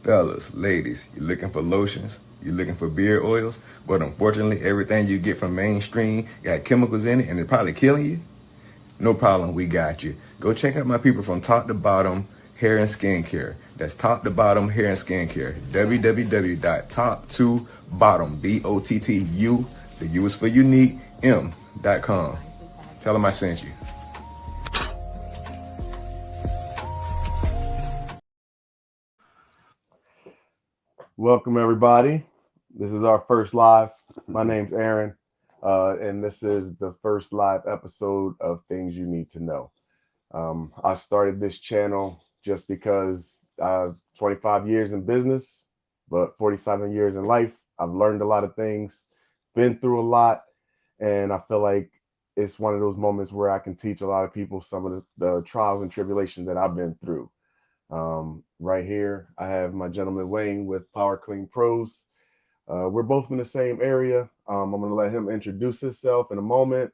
Fellas, ladies, you looking for lotions? You looking for beard oils? But unfortunately, everything you get from mainstream got chemicals in it and they're probably killing you? No problem, we got you. Go check out my people from Top to Bottom Hair and Skincare. That's Top to Bottom Hair and Skincare. www.top2bottom, BOTTU, the U is for unique, M.com. Tell them I sent you. Welcome, everybody. This is our first live. My name's Aaron, and this is the first live episode of Things You Need to Know. I started this channel just because 25 years in business, but 47 years in life. I've learned a lot of things, been through a lot, and I feel like it's one of those moments where I can teach a lot of people some of the trials and tribulations that I've been through. Right here, I have my gentleman Wayne with Power Clean Pros. We're both in the same area. I'm going to let him introduce himself in a moment,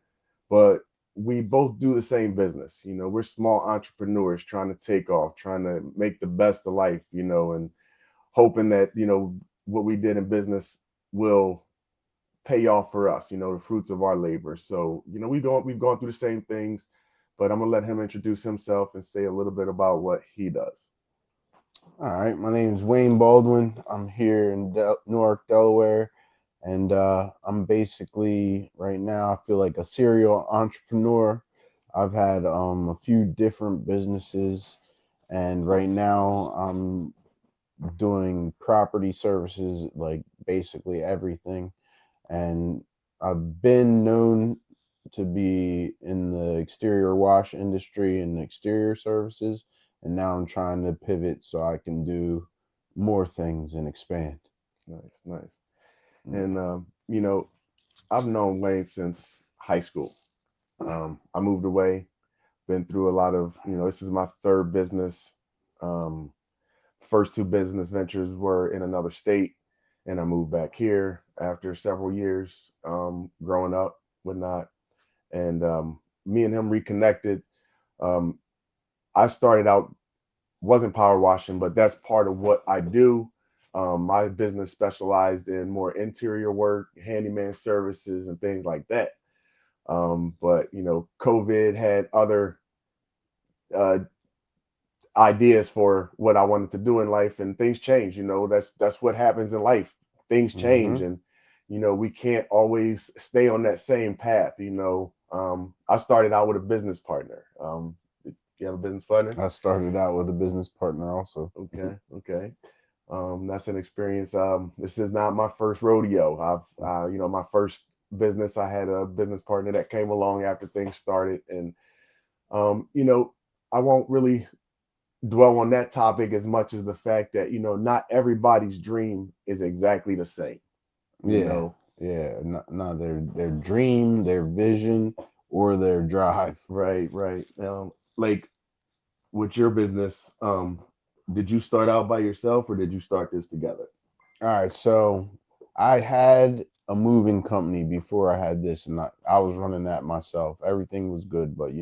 but we both do the same business. You know, we're small entrepreneurs trying to take off, trying to make the best of life, and hoping that, what we did in business will pay off for us, the fruits of our labor. So, we've gone through the same things, but I'm going to let him introduce himself and say a little bit about what he does. All right, my name is Wayne Baldwin. I'm here in Newark, Delaware, and I'm basically right now I feel like a serial entrepreneur. I've had a few different businesses, and right now I'm doing property services, like basically everything. And I've been known to be in the exterior wash industry and exterior services, and now I'm trying to pivot so I can do more things and expand. Nice, nice. And, I've known Wayne since high school. I moved away, been through a lot of, this is my third business. Um, First two business ventures were in another state, and I moved back here after several years growing up, whatnot. And me and him reconnected. Um, I started out, wasn't power washing, but that's part of what I do. My business specialized in more interior work, handyman services, and things like that. But COVID had other uh, ideas for what I wanted to do in life, and things change. That's what happens in life. Things change, Mm-hmm. and we can't always stay on that same path. I started out with a business partner. You have a business partner? I started out with a business partner also. Okay, okay. That's an experience. This is not my first rodeo. My first business, I had a business partner that came along after things started, and um, you know, I won't really dwell on that topic as much as the fact that not everybody's dream is exactly the same. You Yeah, know, yeah. Not their dream, their vision, or their drive. right, right. Like with your business, did you start out by yourself or did you start this together? All right, so I had a moving company before I had this, and I was running that myself. Everything was good, but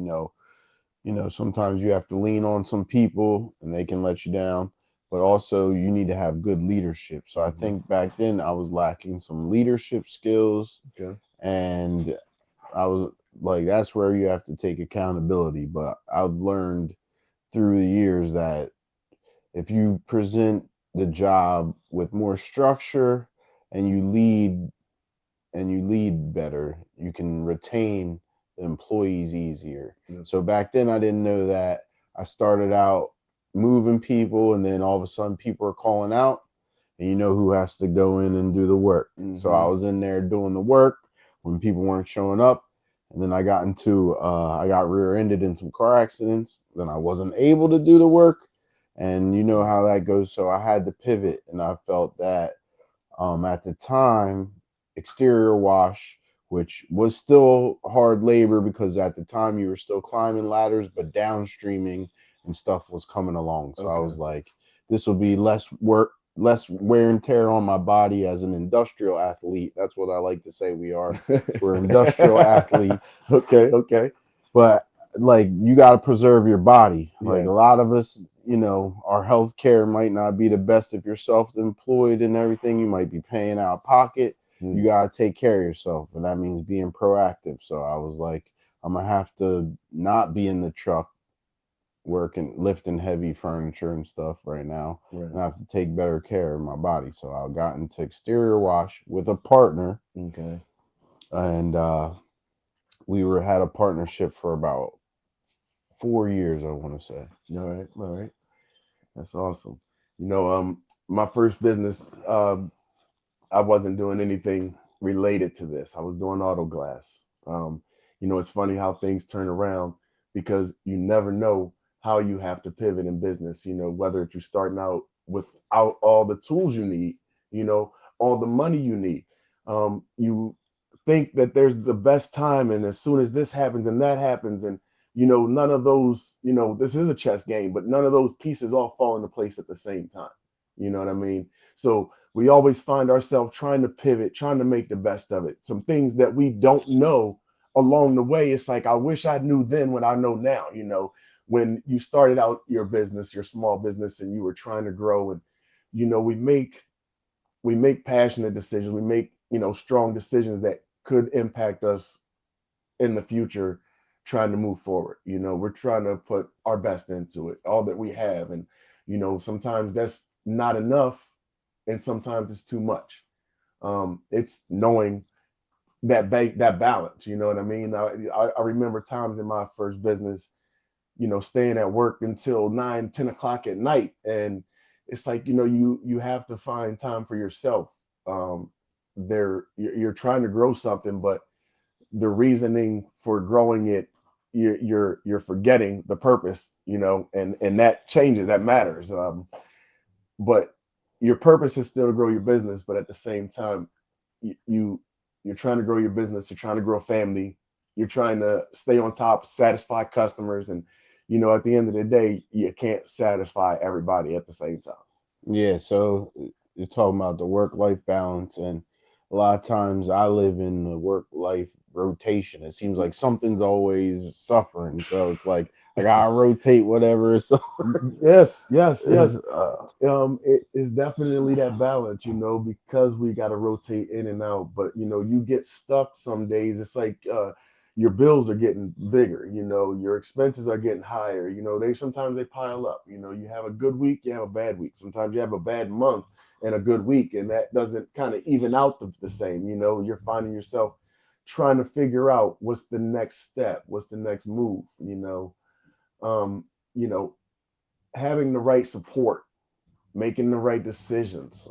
sometimes you have to lean on some people, and they can let you down. But also, you need to have good leadership. So I Hmm. think back then I was lacking some leadership skills, Okay. and I was like, that's where you have to take accountability. But I've learned through the years that if you present the job with more structure and you lead better, you can retain the employees easier. Yeah. So back then I didn't know that. I started out moving people, and then all of a sudden people are calling out, and you know who has to go in and do the work. So I Hmm. was in there doing the work when people weren't showing up. And then I got rear-ended in some car accidents. Then I wasn't able to do the work, and you know how that goes. So I had to pivot, and I felt that at the time, exterior wash, which was still hard labor because at the time you were still climbing ladders, but downstreaming and stuff was coming along. So I Okay. was like, this will be less work, less wear and tear on my body as an industrial athlete. That's what I like to say we are. We're industrial athletes, Okay. Okay. but like you got to preserve your body. Like Yeah. a lot of us, you know, our health care might not be the best if you're self-employed and everything. You might be paying out of pocket. You gotta take care of yourself, and that means being proactive. So I was like, I'm gonna have to not be in the truck working, lifting heavy furniture and stuff right now, Right. and I have to take better care of my body. So I got into exterior wash with a partner, Okay. and we were had a partnership for about 4 years, I want to say. All right. All right. That's awesome. You know, my first business, I wasn't doing anything related to this. I was doing auto glass. You know, it's funny how things turn around because you never know how you have to pivot in business. You know, whether you're starting out without all the tools you need, you know, all the money you need. You think that there's the best time, and as soon as this happens and that happens, and you know, none of those, you know, this is a chess game, but none of those pieces all fall into place at the same time. You know what I mean? So we always find ourselves trying to pivot, trying to make the best of it. Some things that we don't know along the way. It's like, I wish I knew then what I know now. You know, when you started out your business, your small business, and you were trying to grow, and you know, we make passionate decisions. We make, you know, strong decisions that could impact us in the future, trying to move forward. You know, we're trying to put our best into it, all that we have. And, you know, sometimes that's not enough, and sometimes it's too much. It's knowing that balance, you know what I mean? I remember times in my first business, you know, staying at work until 9, 10 o'clock at night. And it's like, you know, you have to find time for yourself. You're trying to grow something, but the reasoning for growing it, you're forgetting the purpose, you know, and that changes, that matters. But your purpose is still to grow your business, but at the same time, you you're trying to grow your business, you're trying to grow a family, you're trying to stay on top, satisfy customers, and you know, at the end of the day, you can't satisfy everybody at the same time. Yeah, so you're talking about the work-life balance, and a lot of times I live in the work-life rotation. It seems like something's always suffering, so it's like I gotta rotate whatever. So Yes, yes, is yes. It is definitely that balance, you know, because we got to rotate in and out. But you know, you get stuck some days. It's like your bills are getting bigger. You know, your expenses are getting higher. You know, sometimes they pile up. You know, you have a good week, you have a bad week. Sometimes you have a bad month and a good week, and that doesn't kind of even out the same. You know, you're finding yourself trying to figure out what's the next step, what's the next move. Um, you know, having the right support, making the right decisions.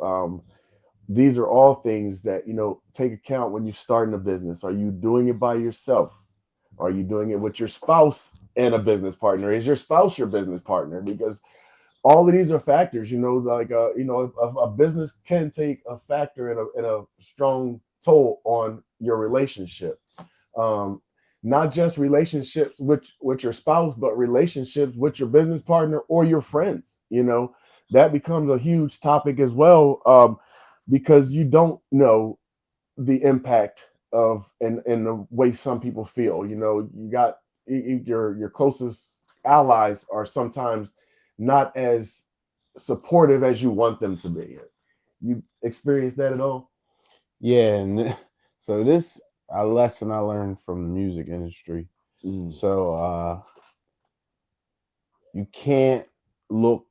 These are all things that, you know, take account when you're starting a business. Are you doing it by yourself? Are you doing it with your spouse and a business partner? Is your spouse your business partner? Because all of these are factors, you know, like you know, a business can take a factor in a strong toll on your relationship. Um, Not just relationships with your spouse, but relationships with your business partner or your friends. You know, that becomes a huge topic as well, because you don't know the impact of and the way some people feel. You know, you got your closest allies are sometimes not as supportive as you want them to be. You experience that at all? yeah, and so this a lesson I learned from the music industry. Mm, So you can't look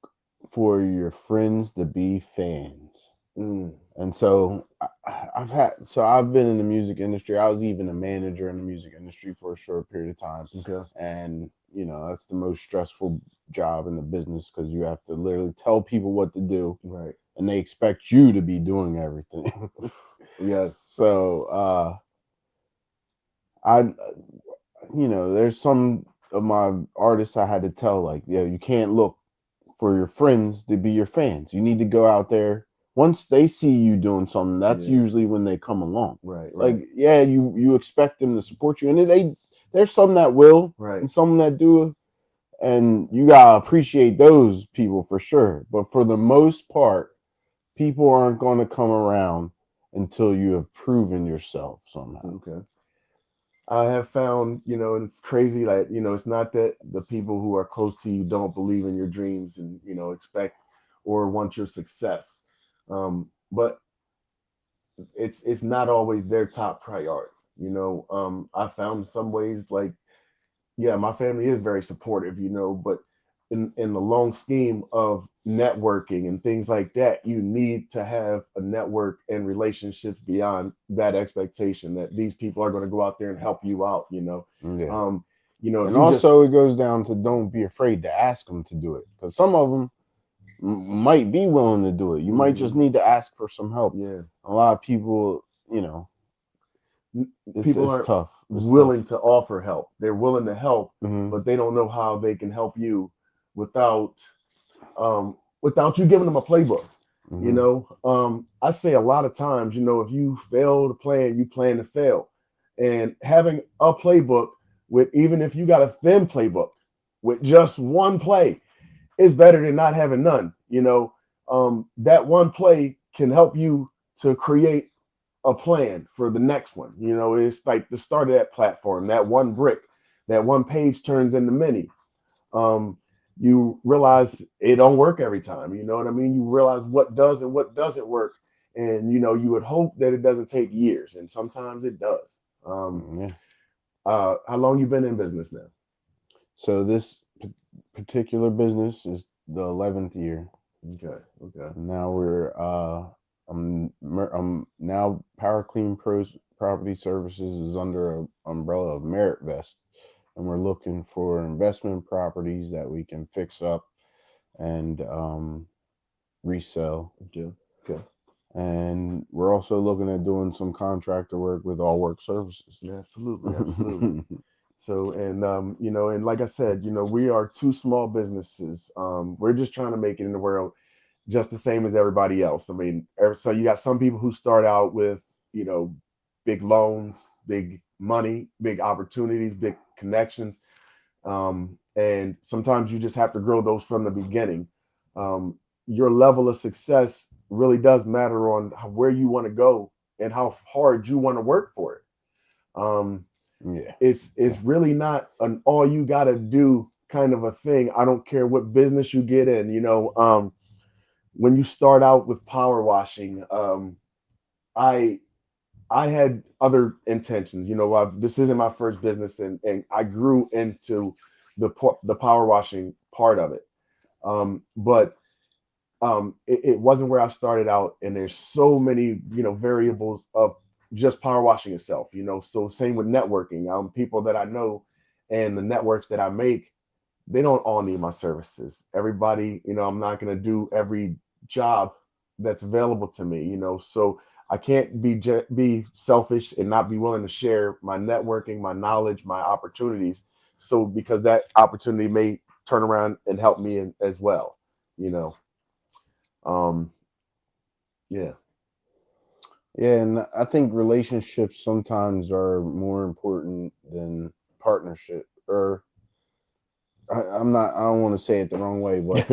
for your friends to be fans. mm, And so I've been in the music industry. I was even a manager in the music industry for a short period of time. okay. And you know, that's the most stressful job in the business because you have to literally tell people what to do Right. and they expect you to be doing everything. Yes. So I you know, there's some of my artists I had to tell, like, yeah, you can't look for your friends to be your fans. You need to go out there. Once they see you doing something, that's Yeah. usually when they come along. Right. Right. Like, yeah, you expect them to support you, and there's some that will, Right. and some that do, and you gotta appreciate those people for sure. But for the most part, people aren't going to come around until you have proven yourself somehow. Okay. I have found, and it's crazy that, it's not that the people who are close to you don't believe in your dreams and, expect or want your success. But it's not always their top priority. I found some ways like, yeah, my family is very supportive, but in the long scheme of networking and things like that, you need to have a network and relationships beyond that expectation that these people are going to go out there and help you out. Yeah. Um, if And you just also, it goes down to don't be afraid to ask them to do it, because some of them might be willing to do it. You might just Mhm, need to ask for some help. yeah, A lot of people, it's people it's are tough. It's tough. willing to offer help. They're willing to help, Hmm. but they don't know how they can help you without without you giving them a playbook. Hmm. I say a lot of times, if you fail to plan, you plan to fail. And having a playbook with, even if you got a thin playbook with just one play, is better than not having none. That one play can help you to create a plan for the next one. It's like the start of that platform, that one brick, that one page turns into many. um, you realize it don't work every time. You know what I mean? You realize what does and what doesn't work, and you would hope that it doesn't take years, and sometimes it does. Yeah. How long you been in business now? So this particular business is the 11th year. Okay, okay, Now I'm now Power Clean Pros Property Services is under a umbrella of Merit Vest, and we're looking for investment properties that we can fix up and resell. okay, okay. And we're also looking at doing some contractor work with All Work Services. Yeah, absolutely, absolutely. So, and like I said, we are two small businesses. We're just trying to make it in the world just the same as everybody else. I mean, so you got some people who start out with, big loans, big money, big opportunities, big connections. And sometimes you just have to grow those from the beginning. Your level of success really does matter on where you want to go and how hard you want to work for it. Um, Yeah. it's really not an all you got to do kind of a thing. I don't care what business you get in. When you start out with power washing, I I had other intentions. This isn't my first business, and I grew into the power washing part of it. But it wasn't where I started out, and there's so many variables of just power washing itself. So same with networking. People that I know and the networks that I make, they don't all need my services. Everybody, I'm not going to do every job that's available to me, so I can't be selfish and not be willing to share my networking, my knowledge, my opportunities. So because that opportunity may turn around and help me as well, you know. Um, yeah, Yeah, and I think relationships sometimes are more important than partnership. Or I'm not. I don't want to say it the wrong way, but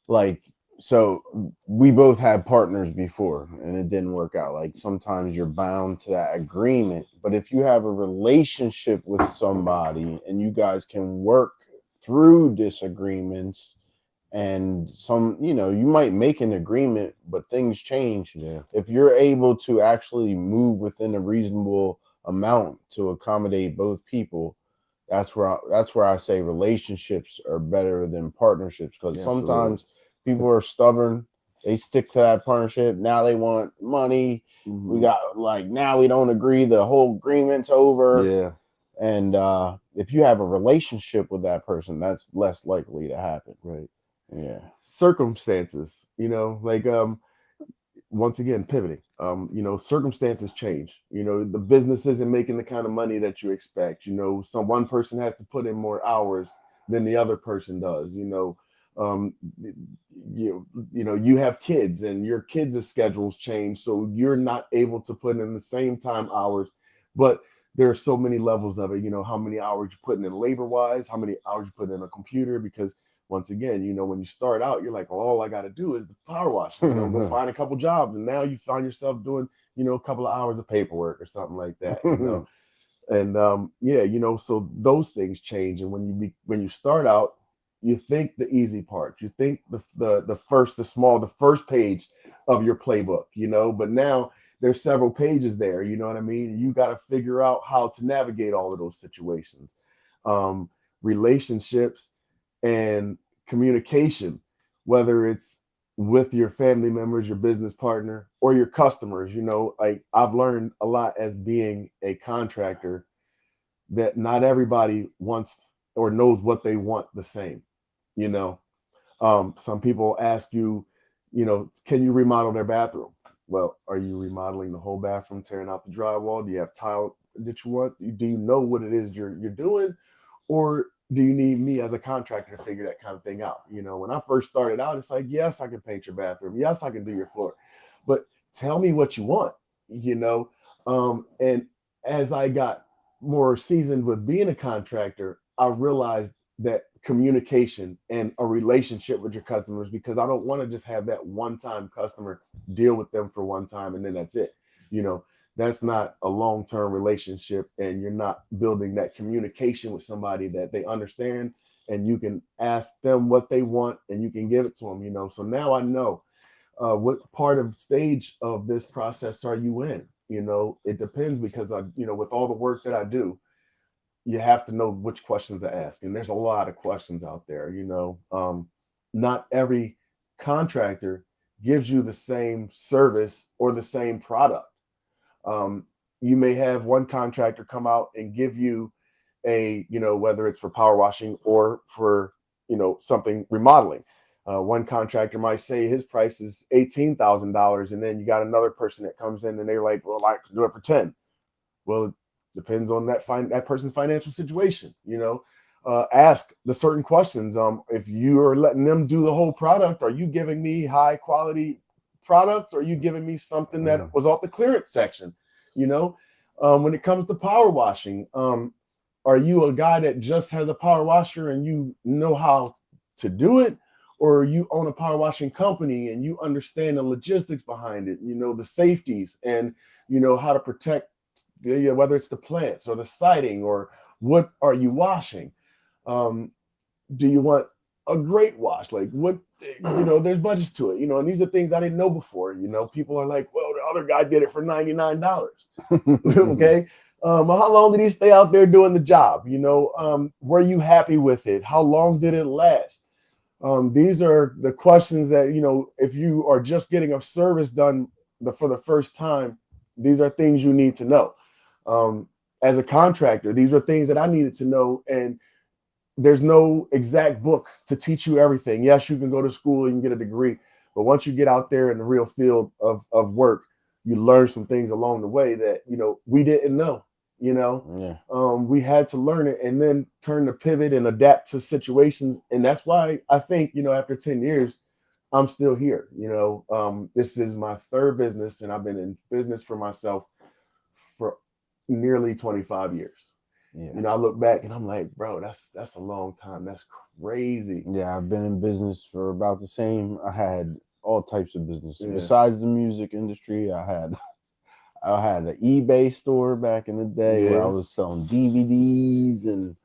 like, so we both had partners before, and it didn't work out. Like sometimes you're bound to that agreement, but if you have a relationship with somebody and you guys can work through disagreements, and you might make an agreement but things change. yeah, If you're able to actually move within a reasonable amount to accommodate both people, that's where I say relationships are better than partnerships, because yeah, absolutely. sometimes people are stubborn. They stick to that partnership. Now they want money. We Hmm. got, like, now we don't agree, the whole agreement's over. Yeah, And if you have a relationship with that person, that's less likely to happen. right. Yeah. Circumstances, like once again pivoting. Circumstances change. The business isn't making the kind of money that you expect. Some one person has to put in more hours than the other person does. Um, you have kids, and your kids' schedules change, so you're not able to put in the same time hours. But there are so many levels of it. How many hours you're putting in labor wise, how many hours you put in a computer, because once again, when you start out, you're like, well, all I got to do is the power washing, go find a couple jobs. And now you find yourself doing, a couple of hours of paperwork or something like that. And yeah, so those things change. And when you start out, you think the easy part, you think the first page of your playbook, but now there's several pages there, you know what I mean? You got to figure out how to navigate all of those situations. um, Relationships and communication, whether it's with your family members, your business partner, or your customers. Like, I've learned a lot as being a contractor, that not everybody wants or knows what they want the same. You know, some people ask you, can you remodel their bathroom? Well, are you remodeling the whole bathroom, tearing out the drywall? Do you have tile that you want? Do you know what it is you're doing, or do you need me as a contractor to figure that kind of thing out? When I first started out, it's like, yes, I can paint your bathroom, yes, I can do your floor, but tell me what you want. You know, and as I got more seasoned with being a contractor, I realized that communication and a relationship with your customers, because I don't want to just have that one time customer, deal with them for one time and then that's it. You know, that's not a long term relationship, and you're not building that communication with somebody that they understand, and you can ask them what they want and you can give it to them. So now I know what part of stage of this process are you in. It depends, because with all the work that I do, you have to know which questions to ask. And there's a lot of questions out there. Not every contractor gives you the same service or the same product. Um, you may have one contractor come out and give you whether it's for power washing or for, something remodeling. One contractor might say his price is $18,000. And then you got another person that comes in and they're like, well, I can do it for 10. Well, depends on that person's financial situation. Ask the certain questions. If you are letting them do the whole product, are you giving me high quality products, or are you giving me something that was off the clearance section? When it comes to power washing, are you a guy that just has a power washer and you know how to do it, or you own a power washing company and you understand the logistics behind it, the safeties, and how to protect whether it's the plants or the siding, or what are you washing? Do you want a great wash? Like, what, there's budgets to it, and these are things I didn't know before. People are like, well, the other guy did it for $99. Okay. How long did he stay out there doing the job? Were you happy with it? How long did it last? These are the questions that, if you are just getting a service done for the first time, these are things you need to know. As a contractor, these are things that I needed to know. And there's no exact book to teach you everything. Yes, you can go to school and get a degree, but once you get out there in the real field of work, you learn some things along the way that, we didn't know. We had to learn it and then turn the pivot and adapt to situations. And that's why I think, after 10 years, I'm still here. This is my third business, and I've been in business for myself for nearly 25 years. I look back and I'm like, bro, that's a long time. That's crazy. Yeah, I've been in business for about the same. I had all types of business. Yeah. Besides the music industry, I had an eBay store back in the day where I was selling DVDs, and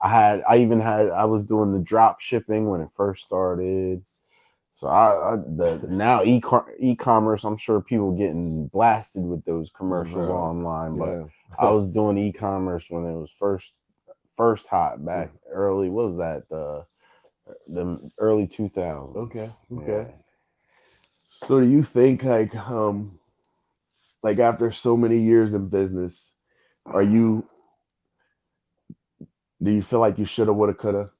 I was doing the drop shipping when it first started. So now e-commerce, I'm sure people getting blasted with those commercials online, but I was doing e-commerce when it was first hot back early. What was that? The early 2000s. Okay. Yeah. So do you think like after so many years in business, do you feel like you shoulda, woulda, coulda?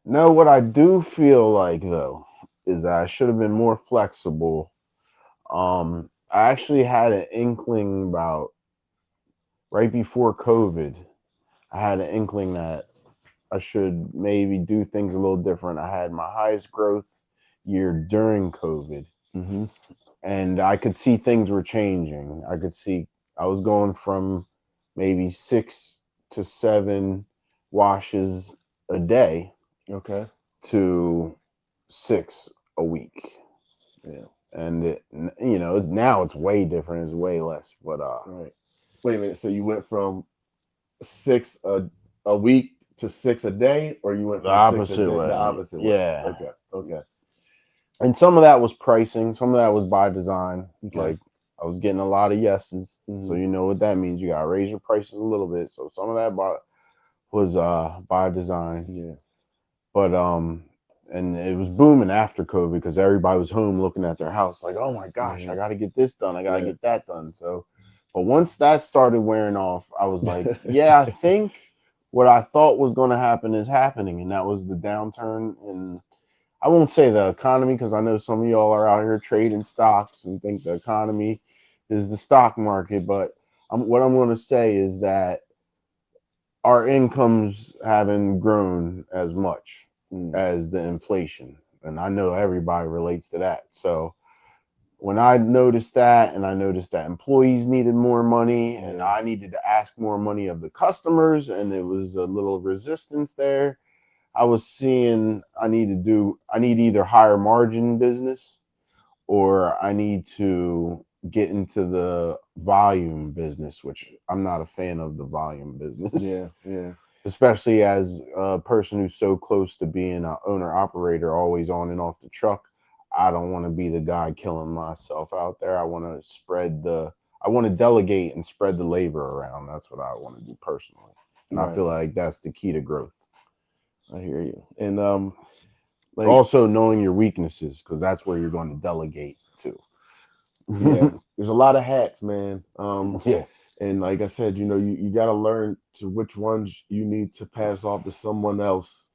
No, what I do feel like though is that I should have been more flexible. I actually had an inkling about right before COVID. I had an inkling that I should maybe do things a little different. I had my highest growth year during COVID, and I could see things were changing. I was going from maybe 6 to 7 washes a day. Okay. To 6 a week. Yeah. And now it's way different. It's way less. But right. Wait a minute. So you went from 6 a week to 6 a day, or you went The from 6 a opposite day? The way. opposite way. Yeah. Okay. Okay. And some of that was pricing, some of that was by design. Okay. Like I was getting a lot of yeses. So Mhm. you know what that means. You gotta raise your prices a little bit. So some of that was by design. Yeah. But and it was booming after COVID because everybody was home looking at their house, like, oh my gosh, I gotta get this done, I gotta Yeah. get that done. So but once that started wearing off, I was like, yeah, I think what I thought was gonna happen is happening, and that was the downturn in, I won't say the economy because I know some of y'all are out here trading stocks and think the economy is the stock market. But what I'm going to say is that our incomes haven't grown as much as the inflation. And I know everybody relates to that. So when I noticed that, and I noticed that employees needed more money, and I needed to ask more money of the customers, and there was a little resistance there, I was seeing I need either higher margin business or I need to get into the volume business, which I'm not a fan of the volume business. Yeah. Yeah. Especially as a person who's so close to being an owner operator, always on and off the truck. I don't want to be the guy killing myself out there. I want to delegate and spread the labor around. That's what I want to do personally. And I feel like that's the key to growth. I hear you. And like also knowing your weaknesses, because that's where you're going to delegate to. yeah, there's a lot of hats, man. Yeah. And like I said, you got to learn to which ones you need to pass off to someone else.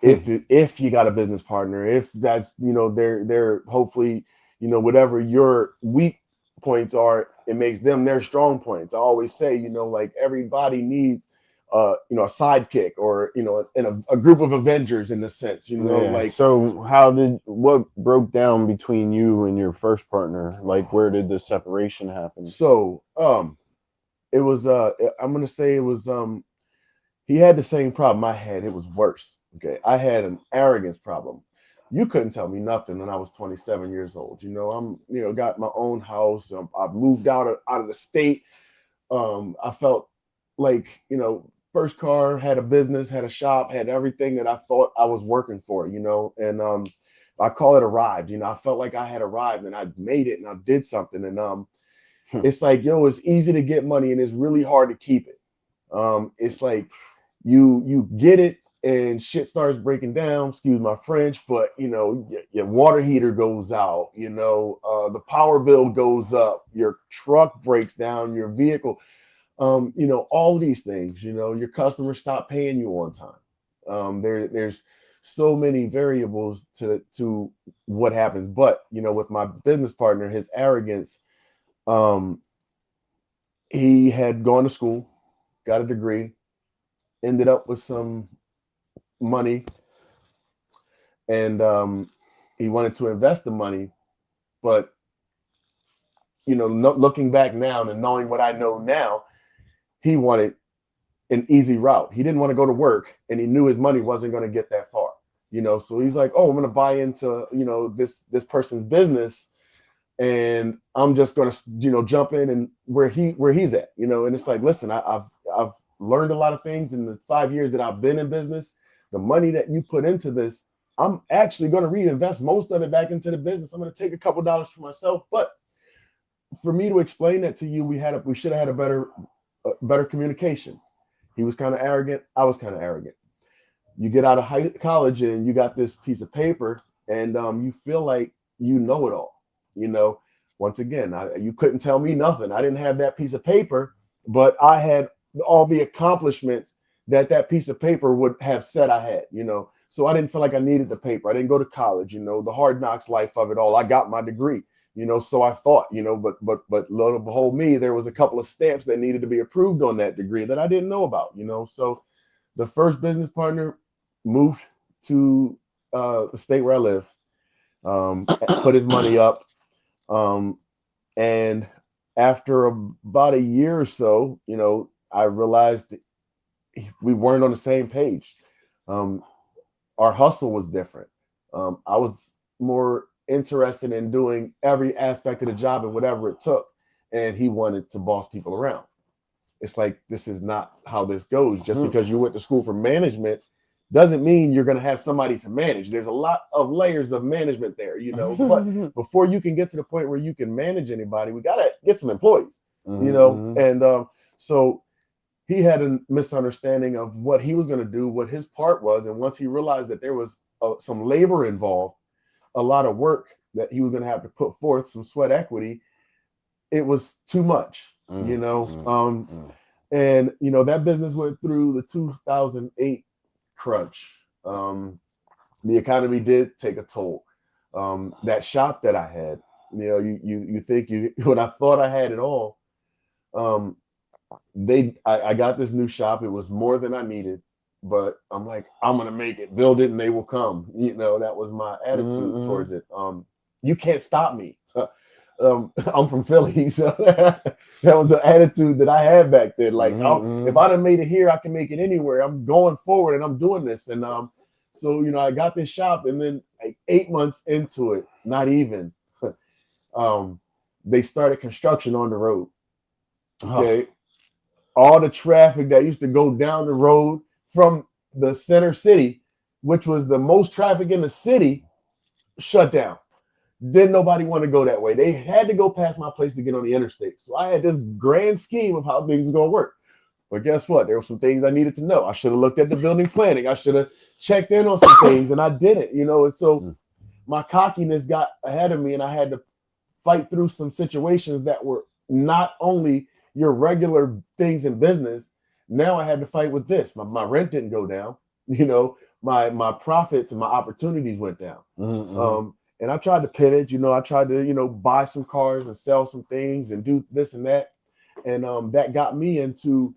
If you got a business partner, if that's they're hopefully whatever your weak points are, it makes them their strong points. I always say like everybody needs a sidekick, or in a group of Avengers, in the sense like. So what broke down between you and your first partner? Like, where did the separation happen? So it was I'm gonna say it was he had the same problem I had. It was worse. Okay. I had an arrogance problem. You couldn't tell me nothing when I was 27 years old. I'm, got my own house. I've moved out of the state. I felt like, first car, had a business, had a shop, had everything that I thought I was working for, and I call it arrived. I felt like I had arrived and I made it and I did something. And it's like, it's easy to get money and it's really hard to keep it. It's like you get it and shit starts breaking down, excuse my French, but your water heater goes out, the power bill goes up, your truck breaks down, your vehicle, all these things, your customers stop paying you on time. There's so many variables to what happens. But with my business partner, his arrogance, he had gone to school, got a degree, ended up with some money, and he wanted to invest the money. But looking back now and knowing what I know now, he wanted an easy route. He didn't want to go to work, and he knew his money wasn't going to get that far. So he's like, oh, I'm going to buy into this person's business, and I'm just going to jump in and where he's at. And it's like, listen, I've learned a lot of things in the 5 years that I've been in business. The money that you put into this, I'm actually going to reinvest most of it back into the business. I'm going to take a couple dollars for myself. But for me to explain that to you, we should have had a better communication. He was kind of arrogant. I was kind of arrogant. You get out of college and you got this piece of paper, and you feel like you know it all. Once again, you couldn't tell me nothing. I didn't have that piece of paper, but I had all the accomplishments that piece of paper would have said I had. So I didn't feel like I needed the paper. I didn't go to college. The hard knocks life of it all. I got my degree. So I thought, but lo and behold, there was a couple of stamps that needed to be approved on that degree that I didn't know about. So the first business partner moved to the state where I live, put his money up. And after about a year or so, I realized we weren't on the same page. Our hustle was different. I was more interested in doing every aspect of the job and whatever it took. and he wanted to boss people around. It's like, this is not how this goes. Just because you went to school for management doesn't mean you're going to have somebody to manage. There's a lot of layers of management there, you know. But before you can get to the point where you can manage anybody, we got to get some employees, you know. And so he had a misunderstanding of what he was going to do, what his part was. And once he realized that there was some labor involved, a lot of work that he was going to have to put forth, some sweat equity, it was too much, you know. And, you know, that business went through the 2008 crunch. The economy did take a toll. That shop that I had, you know, you think when I thought I had it all, I got this new shop. It was more than I needed, but I'm like, I'm gonna make it, build it, and they will come. You know, that was my attitude towards it. You can't stop me. I'm from Philly, so that was the attitude that I had back then. Like, if I'd have made it here, I can make it anywhere. I'm going forward, and I'm doing this. And so you know, I got this shop, and then like 8 months into it, not even, they started construction on the road. Okay. All the traffic that used to go down the road from the center city, which was the most traffic in the city, shut down. Didn't nobody want to go that way. They had to go past my place to get on the interstate. So I had this grand scheme of how things were going to work. But guess what? There were some things I needed to know. I should have looked at the building planning. I should have checked in on some things, and I didn't, you know. And so my cockiness got ahead of me, and I had to fight through some situations that were not only your regular things in business. Now I had to fight with this. My rent didn't go down. You know, my profits and my opportunities went down. And I tried to pivot. You know, I tried to, you know, buy some cars and sell some things and do this and that. And that got me into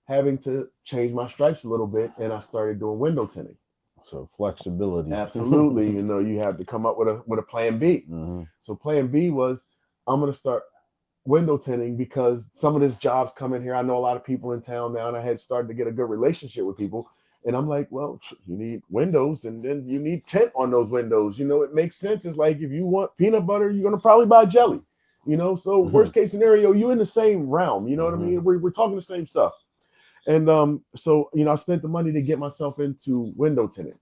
having to change my stripes a little bit. And I started doing window tinting. So flexibility. Absolutely. You know, you have to come up with a plan B. So plan B was, I'm going to start window tinting because some of these jobs come in here. I know a lot of people in town now, and I had started to get a good relationship with people. And I'm like, well, you need windows, and then you need tint on those windows. You know, it makes sense. It's like, if you want peanut butter, you're going to probably buy jelly, you know? So worst case scenario, you in the same realm, you know what I mean? We're talking the same stuff. And so, you know, I spent the money to get myself into window tinting.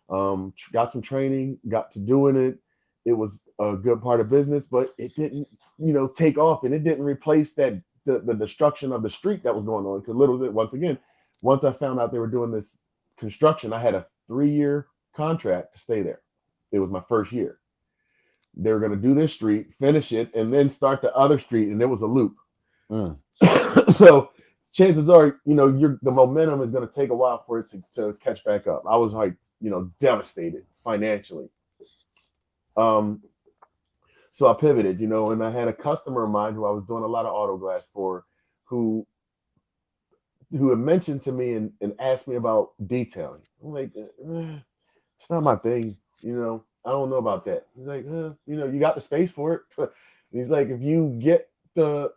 Got some training, got to doing it. It was a good part of business, but it didn't, you know, take off, and it didn't replace the destruction of the street that was going on. Because little bit, once I found out they were doing this construction, I had a 3-year contract to stay there. It was my first year. They were going to do this street, finish it, and then start the other street, and it was a loop. So chances are, you know, the momentum is going to take a while for it to catch back up. I was like, you know, devastated financially. So I pivoted, you know, and I had a customer of mine who I was doing a lot of auto glass for, who had mentioned to me and asked me about detailing. I'm like, it's not my thing, you know. I don't know about that. He's like, you know, you got the space for it. And he's like, if you get the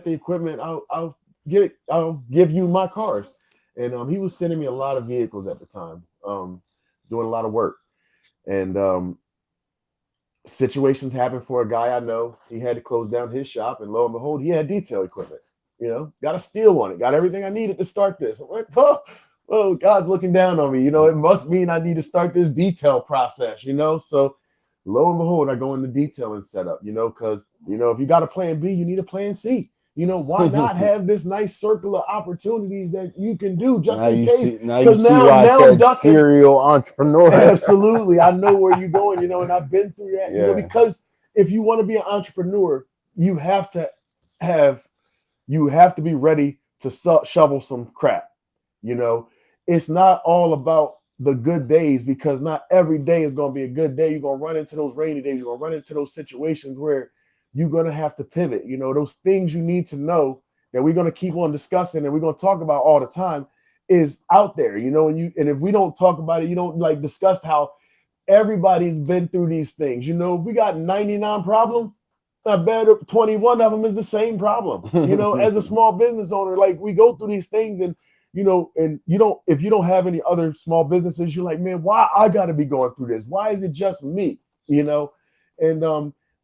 equipment, I'll give you my cars. And he was sending me a lot of vehicles at the time, doing a lot of work. And situations happened for a guy I know. He had to close down his shop, and lo and behold, he had detail equipment. You know, got a steel on it, got everything I needed to start this. I'm like, oh, God's looking down on me. You know, it must mean I need to start this detail process, you know? So lo and behold, I go into detailing setup, you know, because, you know, if you got a plan B, you need a plan C. You know, why not have this nice circle of opportunities that you can do just in case? Now you see why I said serial entrepreneur. Absolutely. I know where you're going, you know, and I've been through that. You know, because if you want to be an entrepreneur, you have to be ready to shovel some crap. You know, it's not all about the good days, because not every day is going to be a good day. You're going to run into those rainy days. You're going to run into those situations where you're going to have to pivot. You know, those things you need to know that we're going to keep on discussing and we're going to talk about all the time is out there, you know, and if we don't talk about it, you don't like discuss how everybody's been through these things. You know, if we got 99 problems, I bet 21 of them is the same problem. You know, as a small business owner, like, we go through these things, and, you know, and if you don't have any other small businesses, you're like, man, why I got to be going through this? Why is it just me? You know, and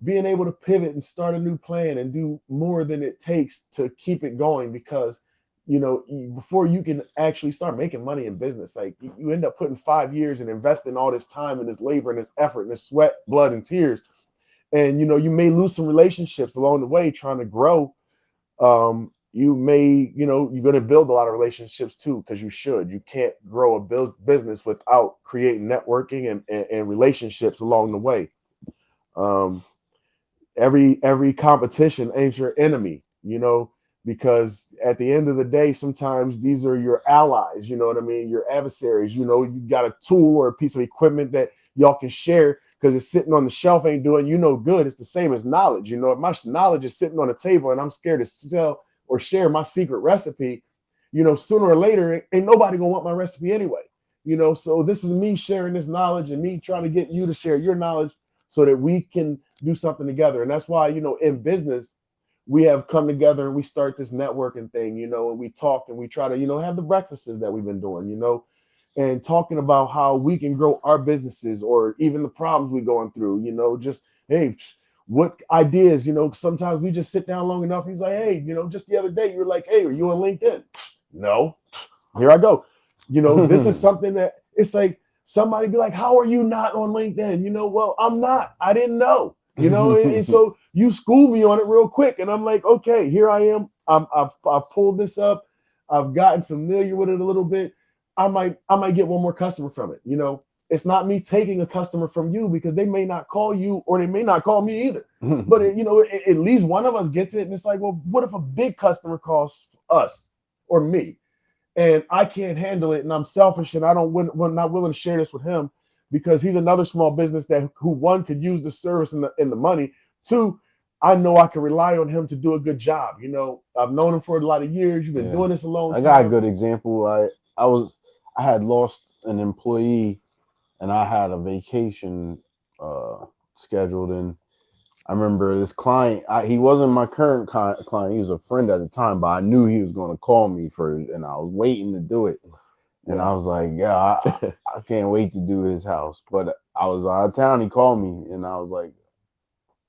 being able to pivot and start a new plan and do more than it takes to keep it going, because before you can actually start making money in business, like you end up putting 5 years and investing all this time and this labor and this effort and this sweat, blood, and tears. And you may lose some relationships along the way trying to grow. You may, you're going to build a lot of relationships too, because you can't grow a business without creating networking and relationships along the way. Every competition ain't your enemy, because at the end of the day, sometimes these are your allies, you know what I mean? Your adversaries, you got a tool or a piece of equipment that y'all can share because it's sitting on the shelf, ain't doing good. It's the same as knowledge. If my knowledge is sitting on the table and I'm scared to sell or share my secret recipe, sooner or later, ain't nobody gonna want my recipe anyway. So this is me sharing this knowledge and me trying to get you to share your knowledge so that we can do something together. And that's why, in business, we have come together and we start this networking thing, and we talk and we try to, have the breakfasts that we've been doing, and talking about how we can grow our businesses or even the problems we're going through, just, hey, what ideas, sometimes we just sit down long enough. He's like, hey, just the other day, you were like, hey, are you on LinkedIn? No. Here I go. This is something that it's like somebody be like, how are you not on LinkedIn? Well, I'm not. I didn't know. And so you schooled me on it real quick. And I'm like, okay, here I am. I've pulled this up. I've gotten familiar with it a little bit. I might get one more customer from it. It's not me taking a customer from you because they may not call you or they may not call me either. But at least one of us gets it. And it's like, well, what if a big customer calls us or me and I can't handle it and I'm selfish and I'm not willing to share this with him because he's another small business who one could use the service and the money. Two, I know I can rely on him to do a good job. I've known him for a lot of years. You've been doing this a long time. I got a good example. I had lost an employee and I had a vacation scheduled. And I remember this client, he wasn't my current client. He was a friend at the time, but I knew he was going to call me and I was waiting to do it. And I was like, yeah, I can't wait to do his house. But I was out of town. He called me and I was like,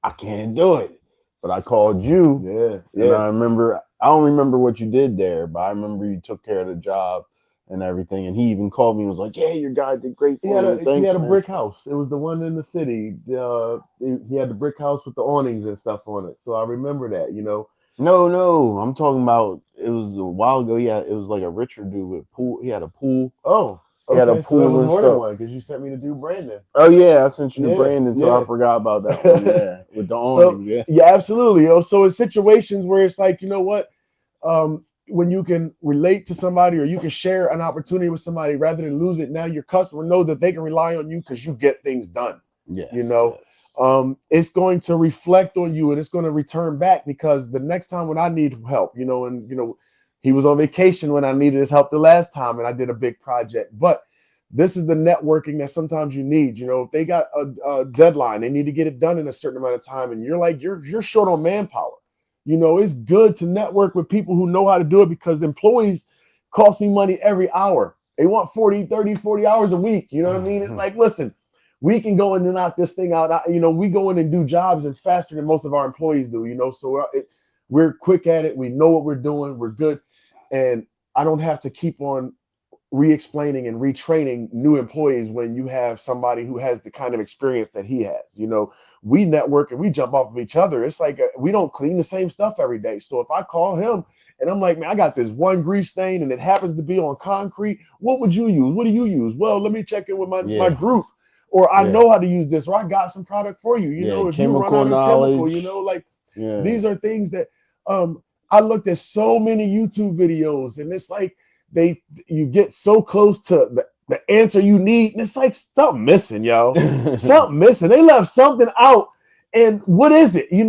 I can't do it. But I called you. Yeah. And I don't remember what you did there, but I remember you took care of the job and everything. And he even called me and was like, yeah, your guy did great for you. Thanks, he had a man. brick house. It was the one in the city. He had the brick house with the awnings and stuff on it. So I remember that, No, I'm talking about, it was a while ago. Yeah, it was like a richer dude with pool. He had a pool. Oh, okay. He had a pool. So there was and more stuff. than one because you sent me to do Brandon. Oh yeah, I sent you to Brandon too. I forgot about that one. Yeah, with the awning. Yeah, absolutely. So in situations where it's like, you know what, when you can relate to somebody or you can share an opportunity with somebody rather than lose it, now your customer knows that they can rely on you because you get things done. Yeah, it's going to reflect on you and it's going to return back because the next time when I need help, he was on vacation when I needed his help the last time and I did a big project. But this is the networking that sometimes you need. If they got a deadline, they need to get it done in a certain amount of time, and you're like you're short on manpower. It's good to network with people who know how to do it because employees cost me money every hour. They want 40, 30, 40 hours a week. You know what I mean? It's like, listen, we can go in and knock this thing out. We go in and do jobs and faster than most of our employees do, so we're quick at it. We know what we're doing. We're good. And I don't have to keep on re-explaining and retraining new employees when you have somebody who has the kind of experience that he has. We network and we jump off of each other. It's like we don't clean the same stuff every day. So if I call him and I'm like, man, I got this one grease stain and it happens to be on concrete, what would you use? What do you use? Well, let me check in with my group, or I know how to use this, or I got some product for you. If you run out of chemical, these are things that I looked at so many YouTube videos and it's like you get so close to the answer you need, and it's like something missing, yo. Something missing. They left something out, and what is it, And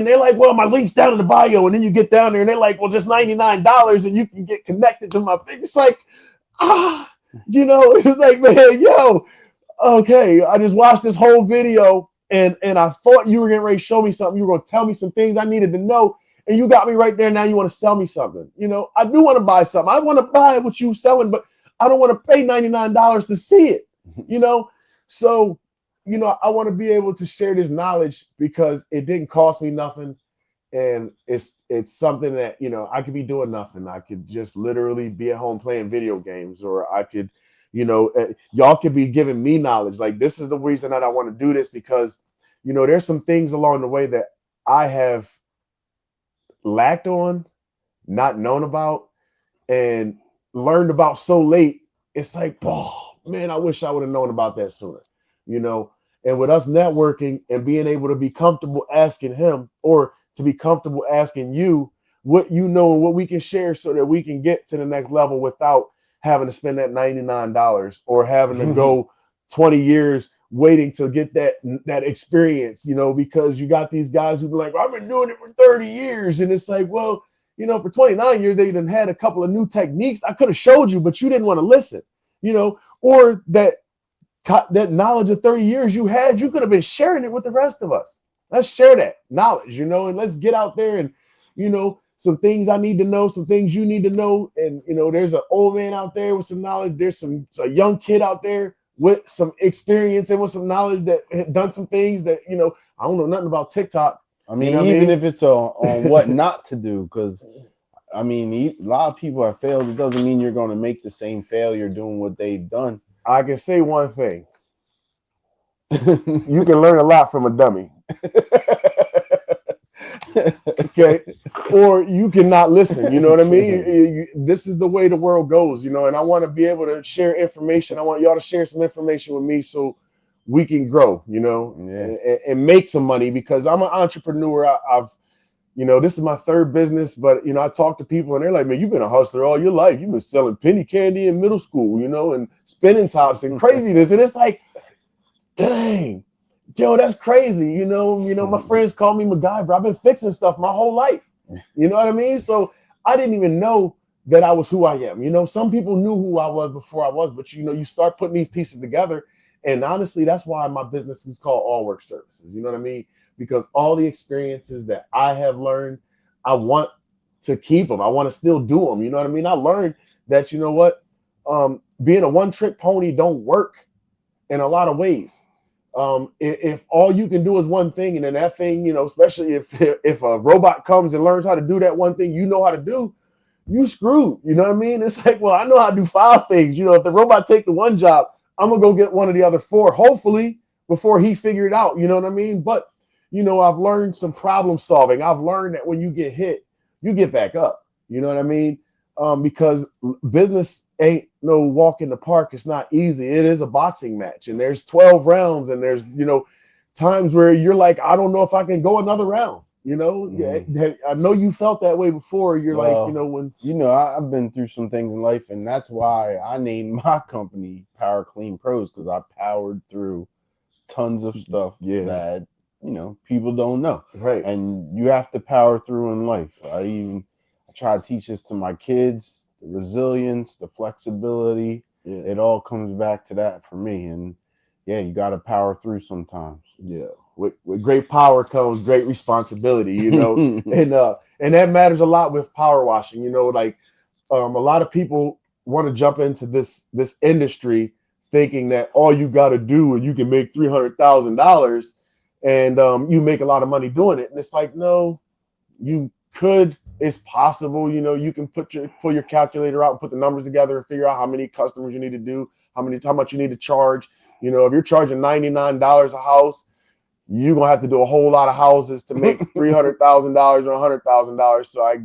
they're like, well, my link's down in the bio, and then you get down there, and they're like, well, just $99, and you can get connected to my thing. It's like, it's like, man, yo, okay, I just watched this whole video, and I thought you were getting ready to show me something. You were going to tell me some things I needed to know. And you got me right there. Now you want to sell me something. I do want to buy something. I want to buy what you're selling, but I don't want to pay $99 to see it. So you know, I want to be able to share this knowledge because it didn't cost me nothing. And it's something that, you know, I could be doing nothing. I could just literally be at home playing video games, or I could, you know, y'all could be giving me knowledge. Like, this is the reason that I want to do this, because, you know, there's some things along the way that I have lacked on, not known about, and learned about so late. It's like, oh man, I wish I would have known about that sooner, you know. And with us networking and being able to be comfortable asking him, or to be comfortable asking you what you know and what we can share, so that we can get to the next level without having to spend that $99 or having to go 20 years waiting to get that experience, you know, because you got these guys who be like, well, I've been doing it for 30 years. And it's like, well, you know, for 29 years, they done had a couple of new techniques I could have showed you, but you didn't want to listen, you know, or that knowledge of 30 years you had, you could have been sharing it with the rest of us. Let's share that knowledge, you know, and let's get out there and, you know, some things I need to know, some things you need to know. And, you know, there's an old man out there with some knowledge. There's a young kid out there with some experience and with some knowledge that had done some things that, you know, I don't know nothing about TikTok. I mean, you know even I mean? if it's on what not to do, because I mean, a lot of people have failed. It doesn't mean you're going to make the same failure doing what they've done. I can say one thing. You can learn a lot from a dummy. Okay, or you cannot listen. You know what I mean? This is the way the world goes, you know. And I want to be able to share information. I want y'all to share some information with me so we can grow, you know, and make some money, because I'm an entrepreneur. I've, you know, this is my third business, but, you know, I talk to people and they're like, man, you've been a hustler all your life. You've been selling penny candy in middle school, you know, and spinning tops and craziness. And it's like, dang, Joe, that's crazy. You know, my friends call me MacGyver. I've been fixing stuff my whole life. You know what I mean? So I didn't even know that I was who I am. You know, some people knew who I was before I was, but, you know, you start putting these pieces together. And honestly, that's why my business is called All Work Services. You know what I mean? Because all the experiences that I have learned, I want to keep them. I want to still do them. You know what I mean? I learned that, you know what, being a one-trick pony don't work in a lot of ways. If all you can do is one thing, and then that thing, you know, especially if a robot comes and learns how to do that one thing you know how to do, you screwed. You know what I mean? It's like, well, I know how to do 5 things. You know, if the robot take the one job, I'm gonna go get one of the other 4, hopefully, before he figured it out. You know what I mean? But, you know, I've learned some problem solving. I've learned that when you get hit, you get back up. You know what I mean? Because business ain't no walk in the park. It's not easy. It is a boxing match, and there's 12 rounds, and there's, you know, times where you're like, I don't know if I can go another round. You know, I know you felt that way before. You're like, you know, when, you know, I've been through some things in life, and that's why I named my company Power Clean Pros, because I powered through tons of stuff that, you know, people don't know. Right. And you have to power through in life. I try to teach this to my kids, the resilience, the flexibility. Yeah. It all comes back to that for me. And yeah, you got to power through sometimes. Yeah. With great power comes great responsibility, you know, and that matters a lot with power washing. You know, like a lot of people want to jump into this industry thinking that all you got to do and you can make $300,000 and you make a lot of money doing it. And it's like, no, you could. It's possible. You know, you can pull your calculator out and put the numbers together and figure out how many customers you need to do, how much you need to charge. You know, if you're charging $99 a house, you're gonna have to do a whole lot of houses to make $300,000 or $100,000. So I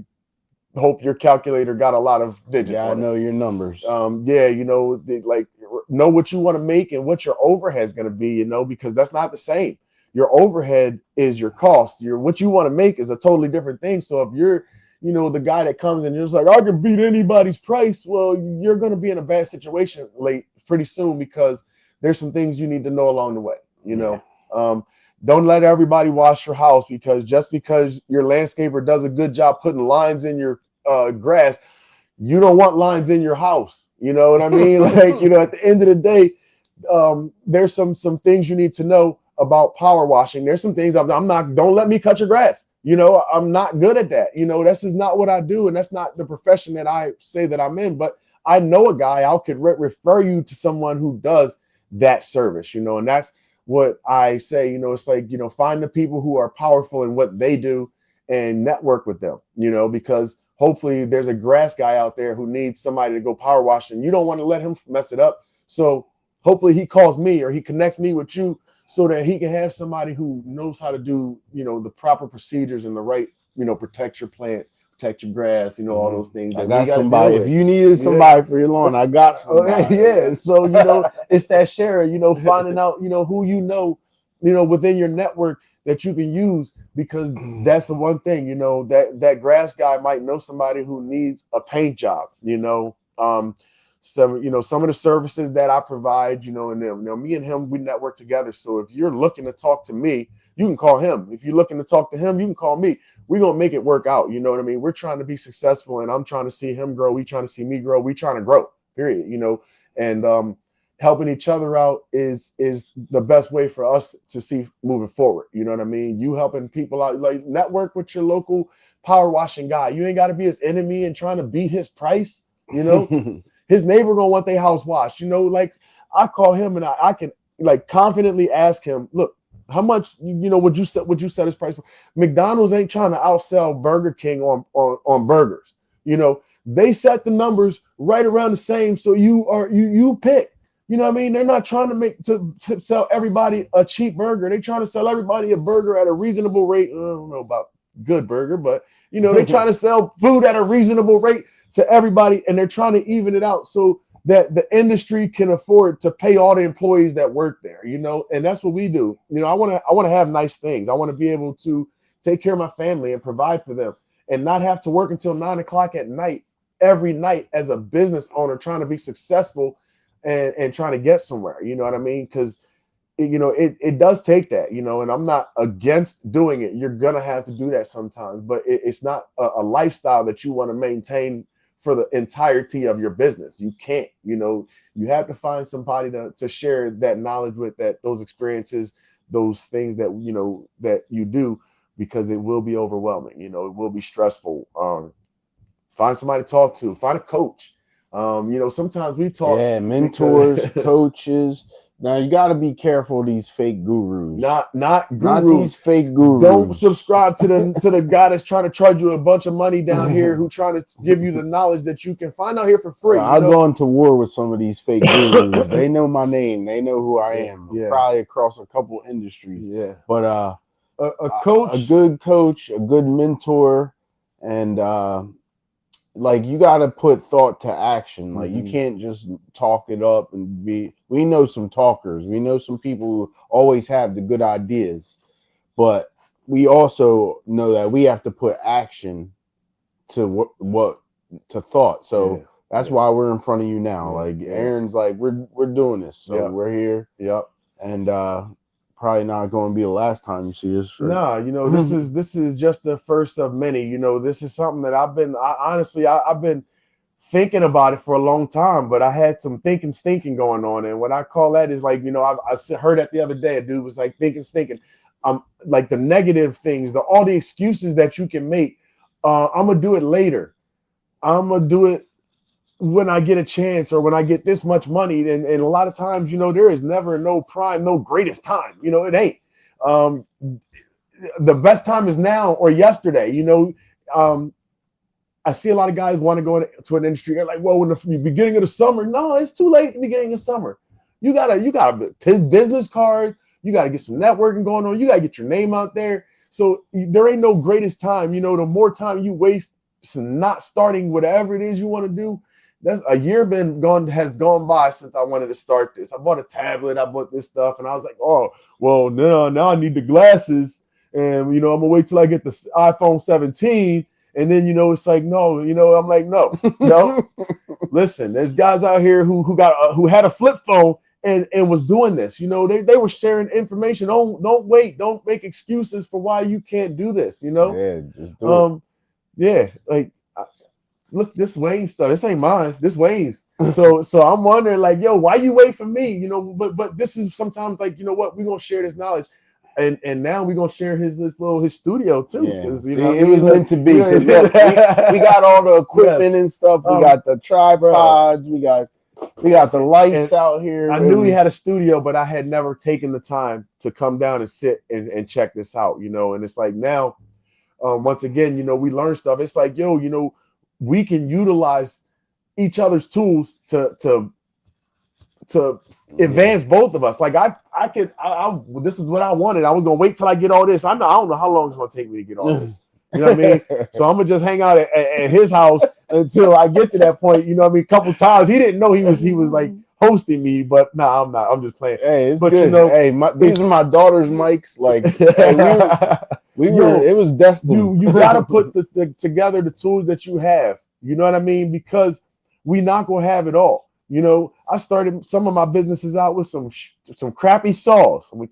hope your calculator got a lot of digits. Yeah, I know your numbers. Yeah, you know, like know what you want to make and what your overhead is gonna be. You know, because that's not the same. Your overhead is your cost. What you want to make is a totally different thing. So if you're, you know, the guy that comes and you're just like, I can beat anybody's price, well, you're gonna be in a bad situation pretty soon, because there's some things you need to know along the way. You know. Don't let everybody wash your house, because just because your landscaper does a good job putting lines in your grass, you don't want lines in your house. You know what I mean? Like, you know, at the end of the day, there's some things you need to know about power washing. There's some things I'm not, don't let me cut your grass. You know, I'm not good at that. You know, this is not what I do. And that's not the profession that I say that I'm in, but I know a guy, I could refer you to someone who does that service, you know, and that's what I say. It's like, find the people who are powerful in what they do and network with them, because hopefully there's a grass guy out there who needs somebody to go power wash, and you don't want to let him mess it up. So hopefully he calls me or he connects me with you so that he can have somebody who knows how to do, the proper procedures and the right, protect your plants, protect your grass, all those things. I got somebody. If you needed somebody for your lawn, I got somebody. Yeah. So, it's that sharing, finding out, who within your network that you can use, because that's the one thing, that grass guy might know somebody who needs a paint job, some of the services that I provide, and me and him, we network together. So if you're looking to talk to me, you can call him. If you're looking to talk to him, you can call me. We're going to make it work out. You know what I mean? We're trying to be successful, and I'm trying to see him grow. We trying to see me grow. We trying to grow, period, and helping each other out is the best way for us to see moving forward. You know what I mean? You helping people out, like network with your local power washing guy. You ain't got to be his enemy and trying to beat his price, His neighbor gonna want their house washed, like I call him and I can like confidently ask him, look, how much, would you set his price for? McDonald's ain't trying to outsell Burger King on burgers. They set the numbers right around the same. So you pick, what I mean? They're not trying to sell everybody a cheap burger. They're trying to sell everybody a burger at a reasonable rate. I don't know about good burger, but they're trying to sell food at a reasonable rate to everybody, and they're trying to even it out so that the industry can afford to pay all the employees that work there, and that's what we do. I want to have nice things. I want to be able to take care of my family and provide for them and not have to work until 9 o'clock at night every night as a business owner trying to be successful and trying to get somewhere. You know what I mean? Because it does take that, and I'm not against doing it. You're going to have to do that sometimes, but it's not a lifestyle that you want to maintain for the entirety of your business. You can't, you have to find somebody to share that knowledge with, that those experiences, those things that, that you do, because it will be overwhelming. It will be stressful. Find somebody to talk to, find a coach. Sometimes we talk. Yeah, mentors, coaches. Now you got to be careful of these fake gurus. Not gurus. Not these fake gurus. Don't subscribe to the guy that's trying to charge you a bunch of money down here, who trying to give you the knowledge that you can find out here for free. I've gone to war with some of these fake gurus. They know my name. They know who I am. Yeah. Probably across a couple industries. Yeah. But a coach, a good coach, a good mentor, and like you got to put thought to action. Like you can't just talk it up and be. We know some talkers. We know some people who always have the good ideas, but we also know that we have to put action to what to thought. So that's why we're in front of you now. Like Aaron's like we're doing this. So we're here. Yep. And probably not going to be the last time you see us. Right? No, this is just the first of many. This is something that I've been thinking about it for a long time, but I had some stinking going on. And what I call that is like, I heard that the other day, a dude was like thinking. Like the negative things, all the excuses that you can make. I'm going to do it later. I'm going to do it when I get a chance or when I get this much money. And a lot of times, there is never no prime, no greatest time. It ain't. The best time is now or yesterday. I see a lot of guys want to go into an industry. They're like, well, in the beginning of the summer. No, it's too late at the beginning of summer. You got a business card. You got to get some networking going on. You got to get your name out there. So there ain't no greatest time. The more time you waste not starting whatever it is you want to do, that's a year has gone by since I wanted to start this. I bought a tablet. I bought this stuff. And I was like, oh, well, now I need the glasses. And, I'm going to wait till I get the iPhone 17. And then, it's like, no, I'm like, no. Listen, there's guys out here who had a flip phone and was doing this. They were sharing information. Don't wait. Don't make excuses for why you can't do this. Yeah, just do it. Like, look, this Wayne stuff. This ain't mine. This Wayne's. So I'm wondering, like, yo, why you wait for me? But this is sometimes like, what, we're gonna share this knowledge. And now we're gonna share his studio too. Yeah. It was meant to be. We got all the equipment and stuff. We got the tripods. We got We got the lights out here. I knew he had a studio, but I had never taken the time to come down and sit and check this out, you know. And it's like now, once again, you know, we learn stuff. It's like, yo, you know, we can utilize each other's tools to advance both of us. Like I this is what I wanted. I was gonna wait till I get all this. I don't know how long it's gonna take me to get all this. You know what I mean? So I'm gonna just hang out at his house until I get to that point. You know what I mean? A couple times he didn't know he was like hosting me, but nah, I'm not. I'm just playing. Hey, it's but good. You know, hey, these are my daughter's mics. Like hey, we were it was destined. You gotta put together the tools that you have. You know what I mean? Because we not gonna have it all. You know, I started some of my businesses out with some crappy saws. I'm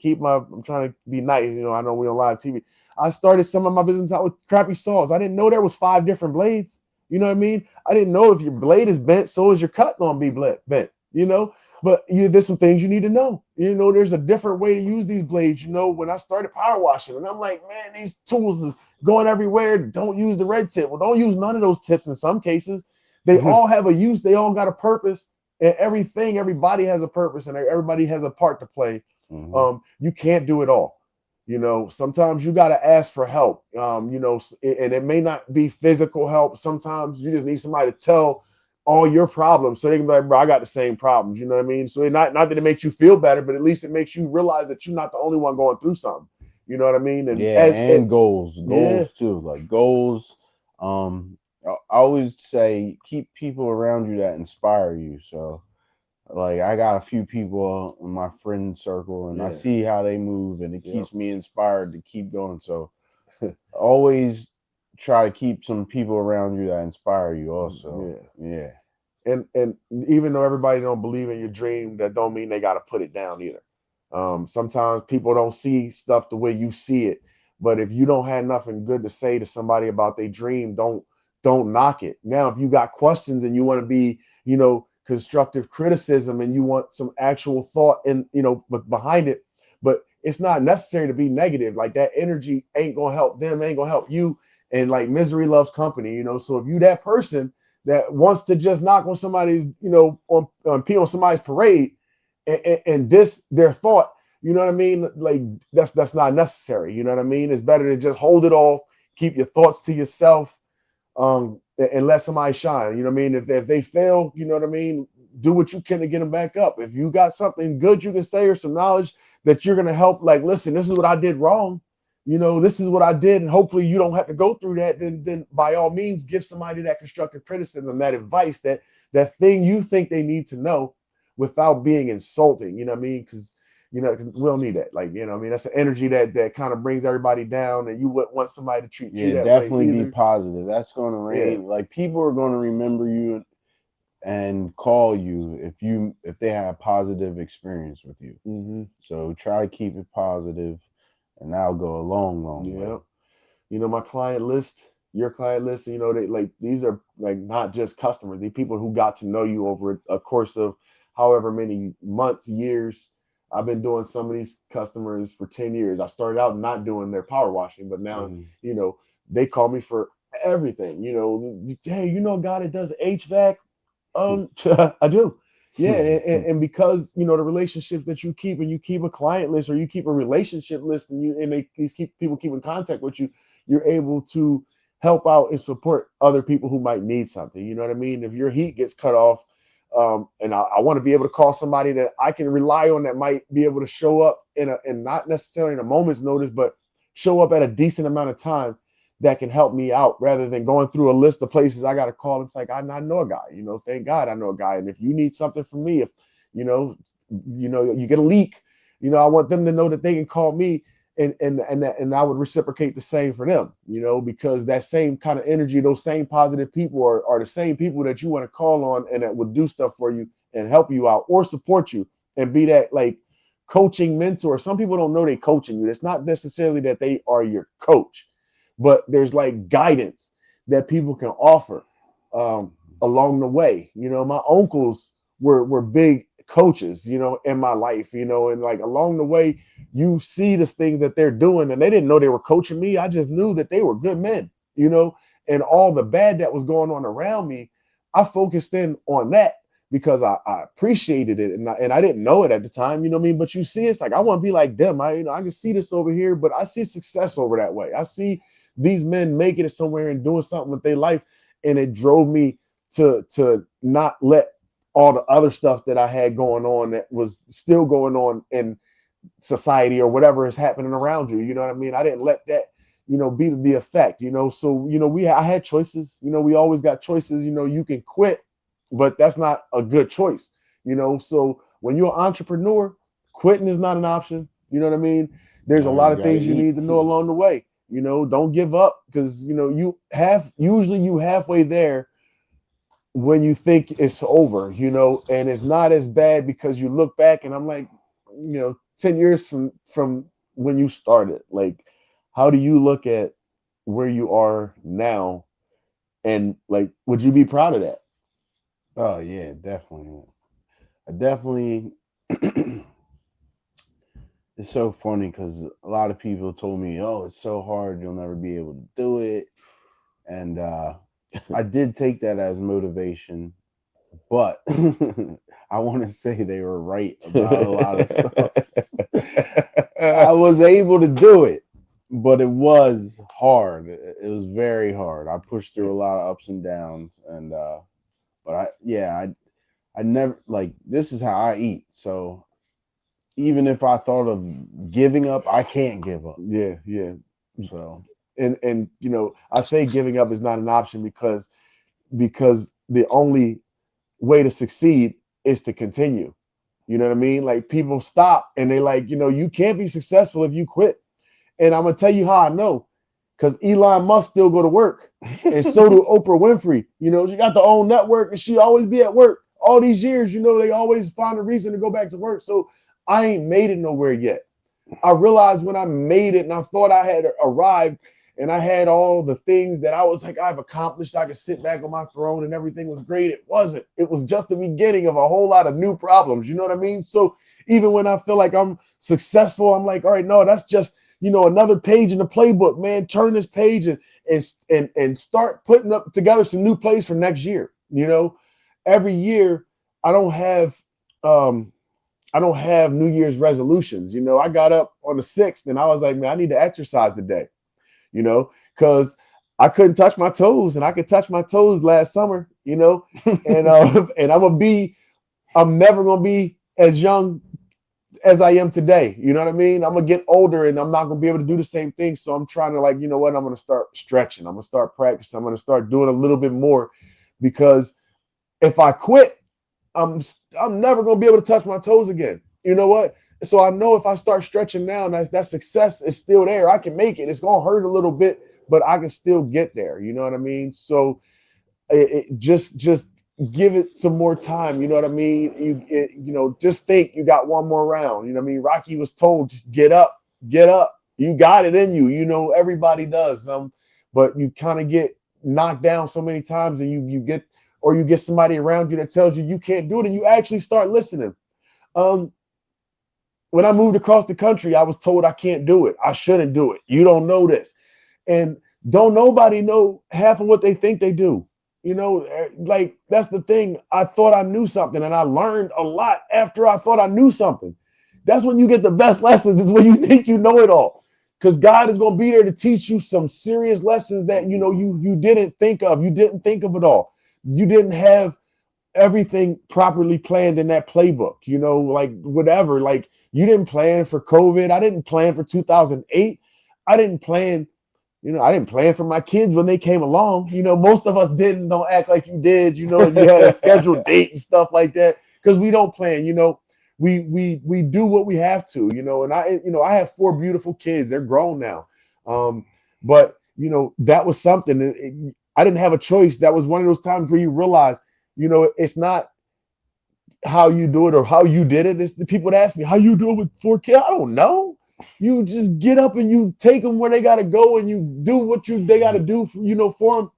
trying to be nice. You know, I know we on live TV. I started some of my business out with crappy saws. I didn't know there was 5 different blades. You know what I mean? I didn't know if your blade is bent, so is your cut gonna be bent. You know, but there's some things you need to know. You know, there's a different way to use these blades. You know, when I started power washing, and I'm like, man, these tools is going everywhere. Don't use the red tip. Well, don't use none of those tips in some cases. They all have a use. They all got a purpose. And everybody has a purpose, and everybody has a part to play. You can't do it all. You know, sometimes you got to ask for help. You know, and it may not be physical help. Sometimes you just need somebody to tell all your problems, so they can be like, bro, I got the same problems. You know what I mean? So not that it makes you feel better, but at least it makes you realize that you're not the only one going through something. You know what I mean? And goals too, like goals. I always say keep people around you that inspire you. So like I got a few people in my friend circle and I see how they move and it keeps me inspired to keep going. So always try to keep some people around you that inspire you also. Yeah. And even though everybody don't believe in your dream, that don't mean they got to put it down either. Sometimes people don't see stuff the way you see it. But if you don't have nothing good to say to somebody about their dream, don't knock it. Now, if you got questions and you want to be, you know, constructive criticism and you want some actual thought and, you know, behind it, but it's not necessary to be negative. Like that energy ain't going to help them, ain't going to help you. And like misery loves company, you know? So if you that person that wants to just knock on somebody's, you know, on somebody's parade and diss their thought, you know what I mean? Like that's not necessary. You know what I mean? It's better to just hold it off, keep your thoughts to yourself, and let somebody shine. You know what I mean? If they fail, you know what I mean? Do what you can to get them back up. If you got something good you can say or some knowledge that you're going to help, like, listen, this is what I did wrong. You know, this is what I did. And hopefully you don't have to go through that. Then by all means, give somebody that constructive criticism, that advice, that thing you think they need to know without being insulting. You know what I mean? Because, you know, we don't need that. Like, you know, I mean, that's an energy that kind of brings everybody down, and you wouldn't want somebody to treat you that definitely way. Be positive. That's going to rain. Like people are going to remember you and call you if they have positive experience with you. So try to keep it positive, and that'll go a long way. You know, my client list, your client list, you know, these are like not just customers, these people who got to know you over a course of however many months, years. I've been doing some of these customers for 10 years. I started out not doing their power washing, but now, you know, they call me for everything. You know, hey, you know a guy that does HVAC? I do. Yeah. And because, you know, the relationships that you keep, and you keep a client list or you keep a relationship list, and people keep in contact with you, you're able to help out and support other people who might need something. You know what I mean? If your heat gets cut off, and I want to be able to call somebody that I can rely on that might be able to show up and not necessarily in a moment's notice, but show up at a decent amount of time that can help me out, rather than going through a list of places I got to call. It's like, I know a guy, you know, thank God I know a guy. And if you need something from me, if, you know, you get a leak, you know, I want them to know that they can call me, and I would reciprocate the same for them, you know, because that same kind of energy, those same positive people are the same people that you want to call on and that would do stuff for you and help you out or support you and be that like coaching mentor. Some people don't know they coaching you. It's not necessarily that they are your coach, but there's like guidance that people can offer along the way. You know, my uncles were big coaches, you know, in my life, you know, and like along the way, you see the things that they're doing, and they didn't know they were coaching me. I just knew that they were good men, you know, and all the bad that was going on around me, I focused in on that because I appreciated it, and I didn't know it at the time, you know what I mean? But you see, it's like I want to be like them. I can see this over here, but I see success over that way. I see these men making it somewhere and doing something with their life, and it drove me to not let all the other stuff that I had going on that was still going on in society or whatever is happening around you. You know what I mean? I didn't let that, be the effect, So, I had choices, we always got choices, you can quit, but that's not a good choice, So when you're an entrepreneur, quitting is not an option. You know what I mean? There's a lot You of gotta things you eat. need to know along the way. Don't give up because, you halfway there when you think it's over, and it's not as bad because you look back and I'm like, 10 years from when you started, like, how do you look at where you are now? And like, would you be proud of that? Oh yeah, definitely. I definitely. It's so funny because a lot of people told me, "Oh, it's so hard. You'll never be able to do it." And I did take that as motivation, but I want to say they were right about a lot of stuff. I was able to do it, but it was hard. It was very hard. I pushed through a lot of ups and downs, and but I never like this is how I eat. So even if I thought of giving up, I can't give up. Yeah. So And I say giving up is not an option because the only way to succeed is to continue. You know what I mean? Like people stop and they like, you can't be successful if you quit. And I'm gonna tell you how I know, because Elon Musk still go to work, and so do Oprah Winfrey. She got the own network, and she always be at work all these years. They always find a reason to go back to work. So I ain't made it nowhere yet. I realized when I made it, and I thought I had arrived, and I had all the things that I was like, I've accomplished. I could sit back on my throne, and everything was great. It wasn't. It was just the beginning of a whole lot of new problems. You know what I mean? So even when I feel like I'm successful, I'm like, all right, no, that's just another page in the playbook, man. Turn this page and start putting up together some new plays for next year. Every year I don't have New Year's resolutions. I got up on the 6th and I was like, man, I need to exercise today, because I couldn't touch my toes and I could touch my toes last summer, and and I'm never gonna be as young as I am today. You know what I mean? I'm gonna get older and I'm not gonna be able to do the same thing. So I'm trying to, like, you know what? I'm gonna start stretching. I'm gonna start practicing. I'm gonna start doing a little bit more, because if I quit, I'm never gonna be able to touch my toes again. You know what? So I know if I start stretching now, that success is still there. I can make it. It's gonna hurt a little bit, but I can still get there. You know what I mean? So just give it some more time. You know what I mean? Just think you got one more round. You know what I mean? Rocky was told, get up. You got it in you. Everybody does. But you kind of get knocked down so many times, and you get somebody around you that tells you can't do it, and you actually start listening. When I moved across the country, I was told I can't do it. I shouldn't do it. You don't know this. And don't nobody know half of what they think they do. Like, that's the thing. I thought I knew something, and I learned a lot after I thought I knew something. That's when you get the best lessons, is when you think you know it all. Because God is going to be there to teach you some serious lessons that, you didn't think of. You didn't think of it all. You didn't have everything properly planned in that playbook, like whatever. Like, you didn't plan for COVID. I didn't plan for 2008. I didn't plan for my kids when they came along. Most of us didn't. Don't act like you did. You had a scheduled date and stuff like that, because we don't plan. We do what we have to. And I have 4 beautiful kids. They're grown now. But that was something. I didn't have a choice. That was one of those times where you realize, it's not how you do it or how you did it. It's the people that ask me, how you do it with 4 kids? I don't know. You just get up and you take them where they got to go, and you do what they got to do for them.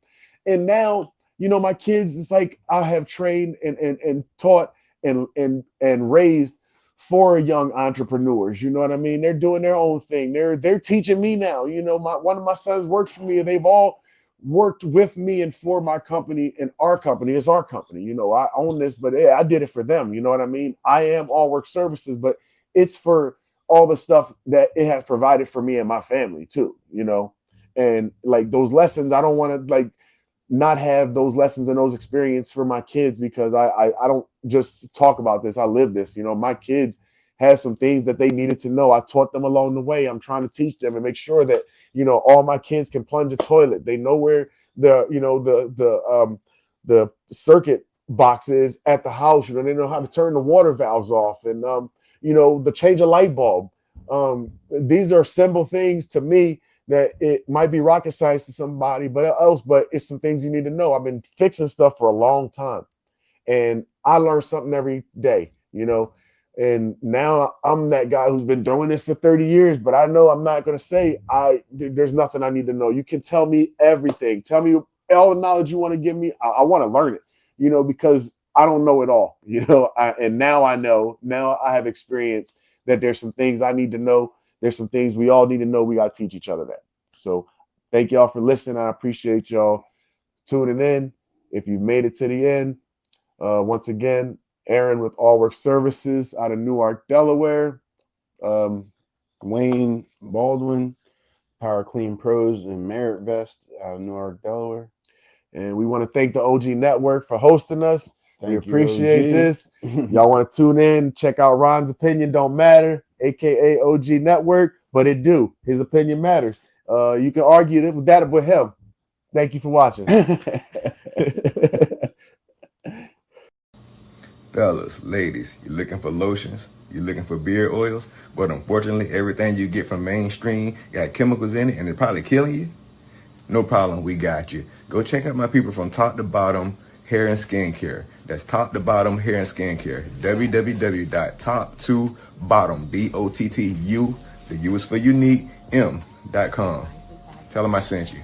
And now, my kids, it's like I have trained and taught and raised 4 young entrepreneurs. You know what I mean? They're doing their own thing. They're teaching me now. One of my sons works for me, and they've all worked with me and for my company, and our company is our company. You know, I own this, but yeah, I did it for them. You know what I mean? I am All Work Services, but it's for all the stuff that it has provided for me and my family too, you know. And like those lessons, I don't want to like not have those lessons and those experience for my kids, because I don't just talk about this, I live this. You know, my kids have some things that they needed to know. I taught them along the way. I'm trying to teach them and make sure that, you know, all my kids can plunge a toilet. They know where the, you know, the circuit box is at the house. You know, they know how to turn the water valves off, and you know, the change a light bulb. These are simple things to me that it might be rocket science to somebody but it's some things you need to know. I've been fixing stuff for a long time, and I learn something every day, you know. And now I'm that guy who's been doing this for 30 years, but I know I'm not going to say there's nothing I need to know. You can tell me everything. Tell me all the knowledge you want to give me. I want to learn it, you know, because I don't know it all, you know. And now I know, now I have experience that there's some things I need to know. There's some things we all need to know. We got to teach each other that. So thank y'all for listening. I appreciate y'all tuning in. If you've made it to the end, once again, Aaron with All Work Services out of Newark, Delaware. Wayne Baldwin, Power Clean Pros and Merit Vest out of Newark, Delaware. And we want to thank the OG Network for hosting us. We Thank you, appreciate OG. this. Y'all want to tune in, check out Ron's Opinion Don't Matter, aka OG Network, but it do. His opinion matters. You can argue with that with him. Thank you for watching. Fellas, ladies, you looking for lotions? You looking for beard oils? But unfortunately, everything you get from mainstream got chemicals in it and it's probably killing you? No problem, we got you. Go check out my people from Top to Bottom Hair and Skincare. That's Top to Bottom Hair and Skincare. www.top2bottom, BOTTU, the U is for unique, M.com. Tell them I sent you.